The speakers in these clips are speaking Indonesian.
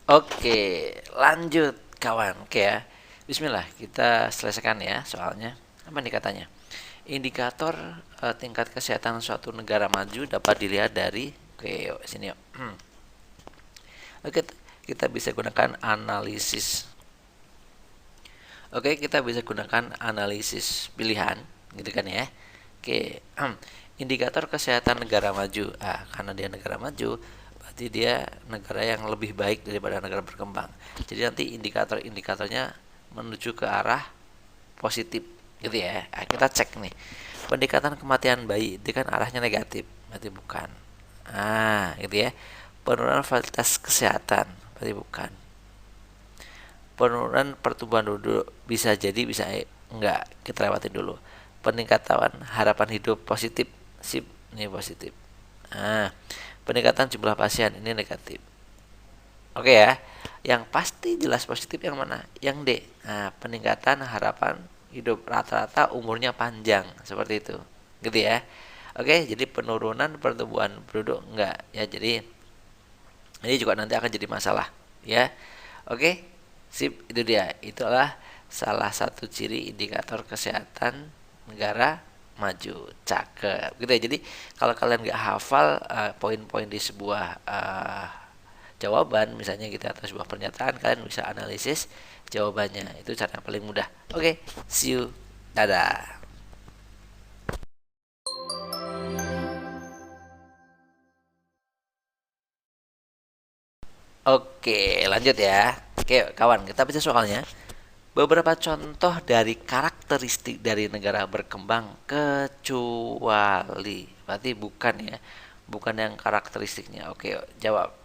Oke, lanjut kawan. Oke ya. Bismillah, kita selesaikan ya soalnya. Apa nih katanya? Indikator tingkat kesehatan suatu negara maju dapat dilihat dari. Oke, yuk, sini yuk. Oke, kita bisa gunakan analisis. Oke, kita bisa gunakan analisis pilihan, gitu kan ya. Oke, indikator kesehatan negara maju. Karena dia negara maju, berarti dia negara yang lebih baik daripada negara berkembang. Jadi nanti indikator-indikatornya menuju ke arah positif, gitu ya. Kita cek nih. Peningkatan kematian bayi itu kan arahnya negatif, berarti bukan. Gitu ya. Penurunan fasilitas kesehatan, berarti bukan. Penurunan pertumbuhan penduduk bisa jadi bisa enggak, kita lewatin dulu. Peningkatan harapan hidup positif, sip, ini positif. Peningkatan jumlah pasien ini negatif. Oke ya, yang pasti jelas positif yang mana? Yang D. Peningkatan harapan hidup rata-rata umurnya panjang, seperti itu, gitu ya. Oke, jadi penurunan pertumbuhan penduduk enggak ya, jadi ini juga nanti akan jadi masalah ya. Oke, sip, itu dia. Itulah salah satu ciri indikator kesehatan negara maju. Cakep. Gitu ya. Jadi kalau kalian nggak hafal poin-poin di sebuah jawaban misalnya gitu atau sebuah pernyataan, kalian bisa analisis jawabannya. Itu cara yang paling mudah. Oke, see you. Dadah. Oke, lanjut ya. Oke, kawan, kita baca soalnya. Beberapa contoh dari karakteristik dari negara berkembang kecuali, berarti bukan ya, bukan yang karakteristiknya. Oke, jawab.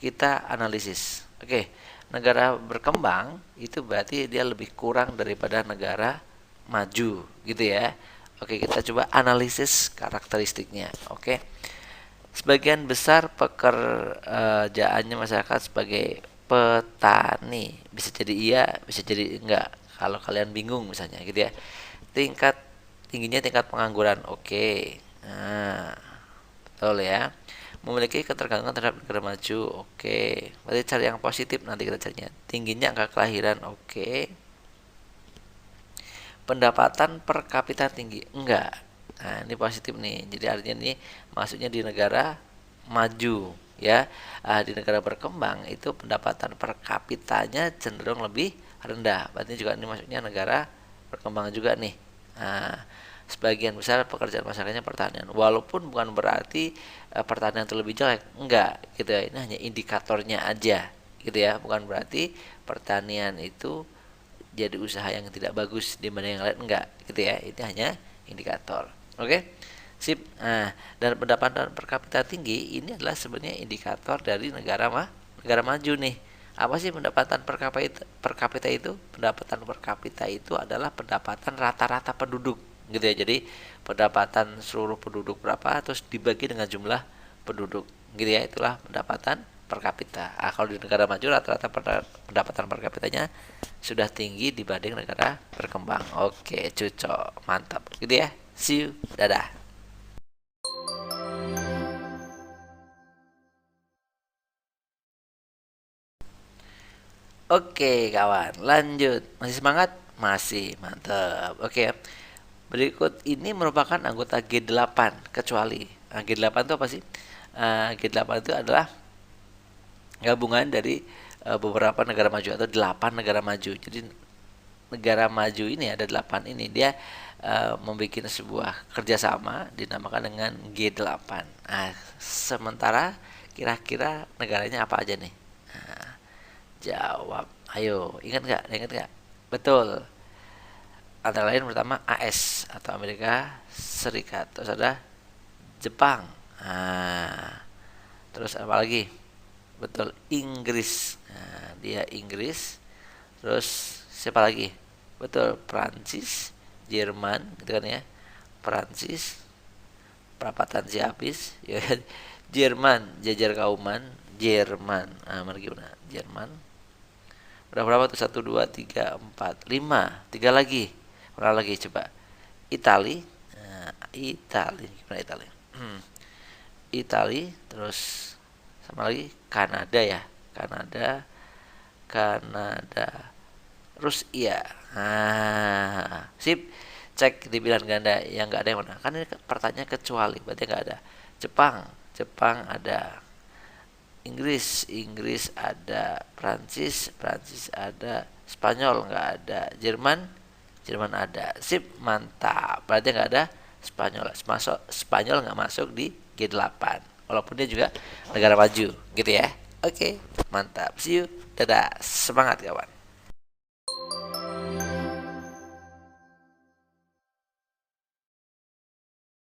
Kita analisis. Oke, negara berkembang itu berarti dia lebih kurang daripada negara maju, gitu ya. Oke, kita coba analisis karakteristiknya. Oke, sebagian besar pekerjaannya masyarakat sebagai petani. Bisa jadi iya, bisa jadi enggak. Kalau kalian bingung misalnya gitu ya. Tingkat tingginya tingkat pengangguran. Oke. Nah, betul ya. Memiliki ketergantungan terhadap negara maju. Oke. Berarti cari yang positif nanti kita carinya. Tingginya angka kelahiran. Oke. Pendapatan per kapita tinggi. Enggak. Nah, ini positif nih. Jadi artinya ini maksudnya di negara maju ya. Di negara berkembang itu pendapatan per kapitanya cenderung lebih rendah. Berarti juga ini maksudnya negara berkembang juga nih. Nah, sebagian besar pekerjaan masyarakatnya pertanian. Walaupun bukan berarti pertanian itu lebih jelek, enggak gitu ya. Ini hanya indikatornya aja gitu ya. Bukan berarti pertanian itu jadi usaha yang tidak bagus di mana yang lain, enggak gitu ya. Itu hanya indikator. Oke, sip. Dan pendapatan per kapita tinggi ini adalah sebenarnya indikator dari negara maju nih. Apa sih pendapatan per kapita itu? Pendapatan per kapita itu adalah pendapatan rata-rata penduduk gitu ya. Jadi pendapatan seluruh penduduk berapa terus dibagi dengan jumlah penduduk gitu ya. Itulah pendapatan per kapita. Kalau di negara maju rata-rata pendapatan per kapitanya sudah tinggi dibanding negara berkembang. Oke, cocok, mantap gitu ya. See you, dadah. Oke kawan, lanjut. Masih semangat? Masih, mantap. Oke, berikut ini merupakan anggota G8 kecuali. G8 itu apa sih? G8 itu adalah gabungan dari beberapa negara maju atau 8 negara maju. Jadi negara maju ini ada 8 ini dia membuat sebuah kerjasama dinamakan dengan G8. Sementara kira-kira negaranya apa aja nih? Nah, jawab. Ayo, ingat nggak? Ingat nggak? Betul. Antara lain pertama AS atau Amerika Serikat. Terus ada Jepang. Terus apa lagi? Betul, Inggris. Dia Inggris. Terus siapa lagi? Betul, Prancis, Jerman, gitu kan ya. Prancis, perapatan si habis, ya kan? Jerman, jajar kauman, Jerman. Mari gimana? Jerman. Berapa tuh? Satu, dua, tiga, empat, lima. Tiga lagi. Mana lagi coba? Itali. Itali. Gimana Itali? Itali. Terus sama lagi Kanada ya. Kanada, Kanada, Rusia. Nah, sip. Cek di pilihan ganda yang nggak ada yang mana? Kan ini pertanyaan kecuali, berarti nggak ada. Jepang, Jepang ada. Inggris, Inggris ada. Prancis, Prancis ada. Spanyol nggak ada. Jerman, Jerman ada. Sip, mantap. Berarti nggak ada Spanyol. Masuk Spanyol nggak masuk di G8. Walaupun dia juga negara maju, gitu ya. Oke, mantap. See you. Dadah. Semangat kawan.